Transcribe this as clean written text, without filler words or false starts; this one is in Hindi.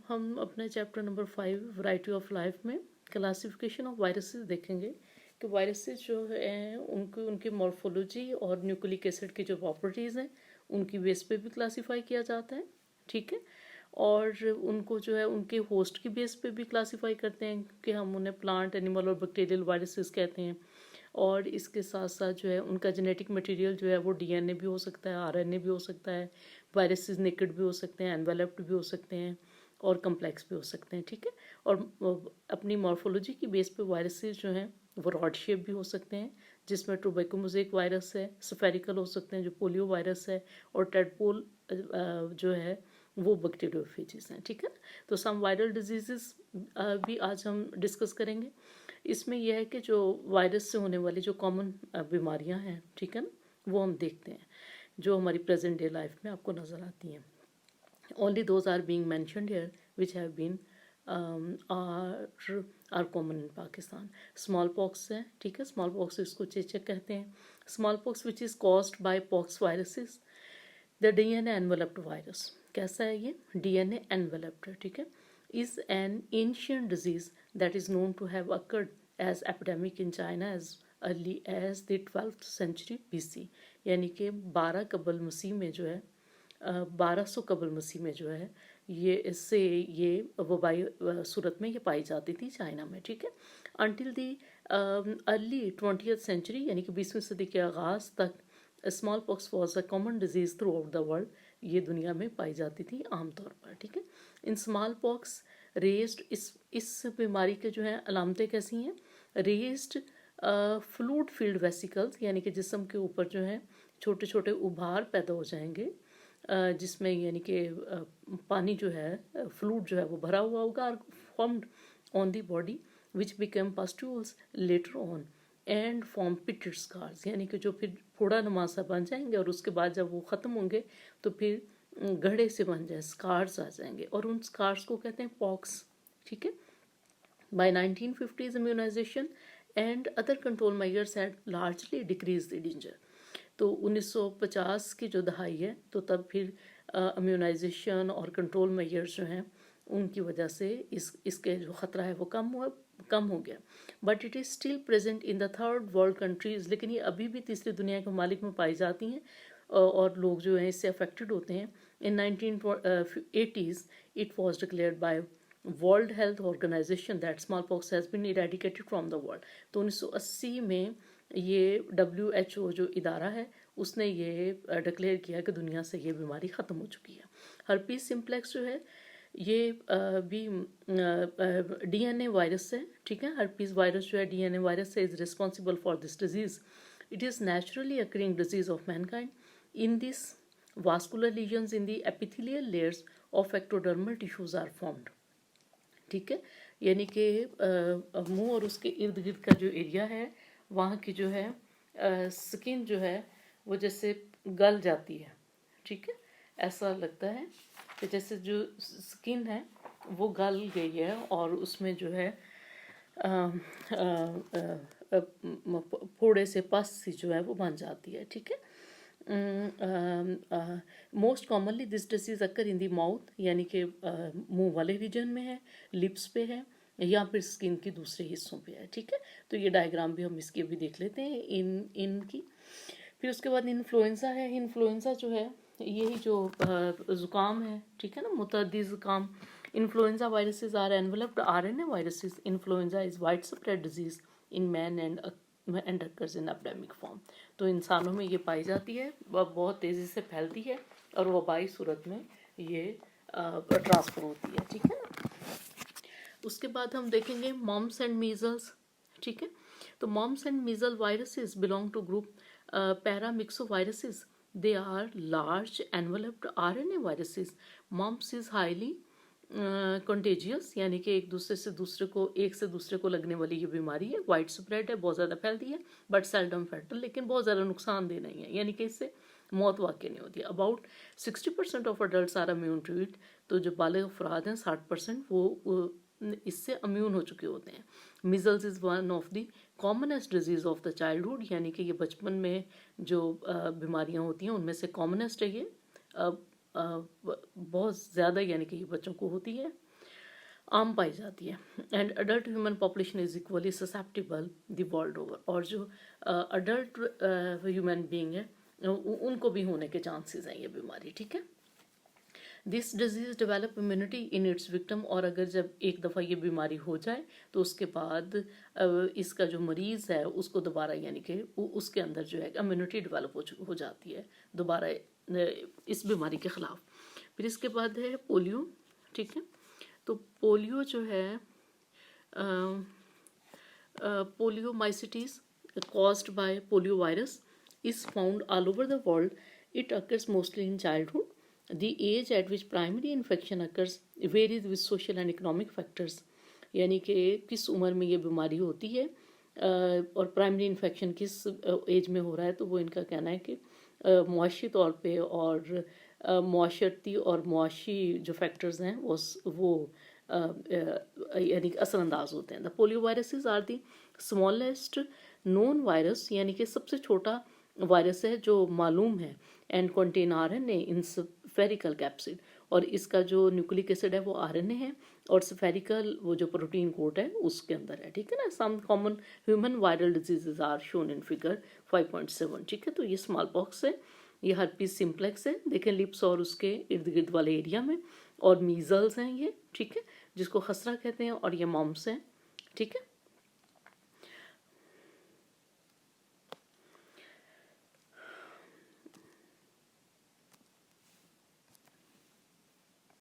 हम अपने chapter number 5 variety of life में क्लासिफिकेशन ऑफ वायरसेस देखेंगे कि वायरसेस जो हैं उनकी मॉर्फोलॉजी और न्यूक्लिक एसिड की जो प्रॉपर्टीज़ हैं उनकी बेस पे भी क्लासीफाई किया जाता है, ठीक है। और उनको जो है उनके होस्ट की बेस पे भी क्लासीफाई करते हैं कि हम उन्हें प्लांट, एनिमल और बैक्टीरियल वायरसेस कहते हैं। और इसके साथ साथ जो है उनका जेनेटिक मटेरियल जो है वो डीएनए भी हो सकता है, आरएनए भी हो सकता है, वायरसेस नेकेड भी हो सकते हैं, एनवेलप्ड भी हो सकते हैं और कम्प्लेक्स भी हो सकते हैं, ठीक है। और अपनी मॉर्फोलॉजी की बेस पे वायरसेस जो हैं वो रॉड शेप भी हो सकते हैं, जिसमें ट्यूबरकुलोसिस वायरस है, स्फेरिकल हो सकते हैं जो पोलियो वायरस है, और टेडपोल जो है वो बैक्टीरियोफेजिस हैं, ठीक है। तो सम वायरल डिजीजेस भी आज हम डिस्कस करेंगे। इसमें यह है कि जो वायरस से होने वाली जो कॉमन बीमारियां हैं, ठीक है ना, वो हम देखते हैं जो हमारी प्रेजेंट डे लाइफ में आपको नज़र आती हैं। Only those are being mentioned here which have been are common in Pakistan. Smallpox है, ठीक है, स्मॉल पॉक्स इसको चेचक कहते हैं। Smallpox which is caused by pox viruses, the DNA enveloped virus. कैसा है ये? डीएनए एनवेलप्ड, ठीक है, is an ancient disease that is known to have occurred as epidemic in China as early as the 12th century BC। यानी कि 12 कबल मसीह में जो है 1200 कबल मसीह में जो है ये इससे ये वबाई सूरत में ये पाई जाती थी चाइना में, ठीक है। अनटिल दी अर्ली 20th सेंचुरी यानी कि 20वीं सदी के आगाज़ तक small pox was a common disease through out the world. ये दुनिया में पाई जाती थी आमतौर पर, ठीक है। इन स्मॉल पॉक्स रेज्ड, इस बीमारी के जो है अलामतें कैसी हैं? रेज्ड फ्लूइड फील्ड वेसिकल्स, यानी कि जिस्म के ऊपर जो है छोटे छोटे उभार पैदा हो जाएंगे, जिसमें यानी कि पानी जो है फ्लूइड जो है वो भरा हुआ होगा, और formed on the body which become pustules later on and form pitted scars, यानी कि जो फिर फोड़ा नुमासा बन जाएंगे और उसके बाद जब वो ख़त्म होंगे तो फिर गढ़े से बन जाए, स्कार्स आ जाएंगे, और उन स्कार्स को कहते हैं पॉक्स, ठीक है। By 1950s immunization and other control measures had largely decrease the danger. तो 1950 की जो दहाई है तो तब फिर इम्यूनाइजेशन और कंट्रोल मेजर्स जो हैं उनकी वजह से इसके जो ख़तरा है वो कम हो गया। But it is still present in the third world countries, लेकिन ये अभी भी तीसरी दुनिया के ममालिक में पाई जाती हैं और लोग जो हैं इससे अफेक्टेड होते हैं। In 1980s it was declared by World Health Organization that smallpox has been eradicated from the world. तो 1980 में ये WHO जो इदारा है उसने ये डिक्लेयर किया कि दुनिया से ये बीमारी ख़त्म हो चुकी है। हर्पीस सिम्प्लेक्स जो है ये भी डीएनए वायरस है, ठीक है। हर्पीस वायरस जो है डीएनए वायरस है, is responsible for this disease. It is naturally occurring disease of mankind. In this vascular lesions in the epithelial layers of ectodermal tissues are formed, ठीक है। यानी कि मुंह और उसके इर्द गिर्द का जो एरिया है वहाँ की जो है स्किन जो है वो जैसे गल जाती है, ठीक है। ऐसा लगता है कि जैसे जो स्किन है वो गल गई है और उसमें जो है फोड़े से पस सी जो है वो बन जाती है, ठीक है। Most commonly this disease occur in the mouth, यानी कि मुंह वाले रीजन में है, लिप्स पे है, या फिर स्किन के दूसरे हिस्सों पे है, ठीक है। तो ये डायग्राम भी हम इसकी अभी देख लेते हैं इनकी। फिर उसके बाद इन्फ्लुएंजा है। इन्फ्लुएंजा जो है यही जो ज़ुकाम है, ठीक है ना, मुतअद्दी ज़ुकाम। Influenza viruses are enveloped RNA viruses. Influenza is wide spread disease in man and occurs in epidemic form. तो इंसानों में ये पाई जाती है, वह बहुत तेज़ी से फैलती है और वबाई सूरत में ये ट्रांसफर होती है, ठीक है ना। उसके बाद हम देखेंगे मॉम्स एंड मीजल्स, ठीक है। तो mumps and measle viruses belong to group paramyxoviruses. They are large enveloped RNA viruses. Mumps is highly contagious, यानी कि एक से दूसरे को लगने वाली ये बीमारी है। वाइड स्प्रेड है, बहुत ज़्यादा फैलती है, बट सेल्डम फैटल, लेकिन बहुत ज़्यादा नुकसानदेह नहीं है, यानी कि इससे मौत वाक़ई नहीं होती है। About 60% of adult are immune to it. तो जो बालिग अफराद हैं 60% वो इससे इम्यून हो चुके होते हैं। Measles is one of the commonest disease of the childhood, यानी कि ये बचपन में जो बीमारियां होती हैं उनमें से कॉमनेस्ट है ये। बहुत ज़्यादा यानी कि ये बच्चों को होती है, आम पाई जाती है। And adult human population is equally susceptible the world over. और जो अडल्ट ह्यूमन बीइंग है उनको भी होने के चांसेस हैं ये बीमारी, ठीक है। This disease develop immunity in its victim. और अगर जब एक दफ़ा ये बीमारी हो जाए तो उसके बाद इसका जो मरीज़ है उसको दोबारा यानी कि उसके अंदर जो है इम्यूनिटी डेवलप हो जाती है दोबारा इस बीमारी के ख़िलाफ़। फिर इसके बाद है पोलियो, ठीक है। तो पोलियो जो है poliomycetes caused by poliovirus is found all over the world. It occurs mostly in childhood. The age at which primary infection occurs varies with social and economic factors. यानी कि किस उम्र में ये बीमारी होती है और प्राइमरी इन्फेक्शन किस एज में हो रहा है, तो वो इनका कहना है कि मुआशी तौर पे और मुआशरती और मुआशी जो फैक्टर्स हैं वो यानी कि असरअंदाज होते हैं। The polio viruses are the smallest known virus, यानी कि सबसे छोटा वायरस है जो मालूम है, and contain RNA in spherical capsid. और इसका जो न्यूक्लिक एसिड है वो आरएनए है और स्फेरिकल वो जो प्रोटीन कोट है उसके अंदर है, ठीक है ना। Some common human viral diseases are shown in figure 5.7, ठीक है। तो ये स्मॉल पॉक्स है, ये हर्पीस सिम्प्लेक्स है, देखें लिप्स और उसके इर्द गिर्द वाले एरिया में, और मीजल्स हैं ये, ठीक है, जिसको खसरा कहते हैं, और ये मॉम्स हैं, ठीक है।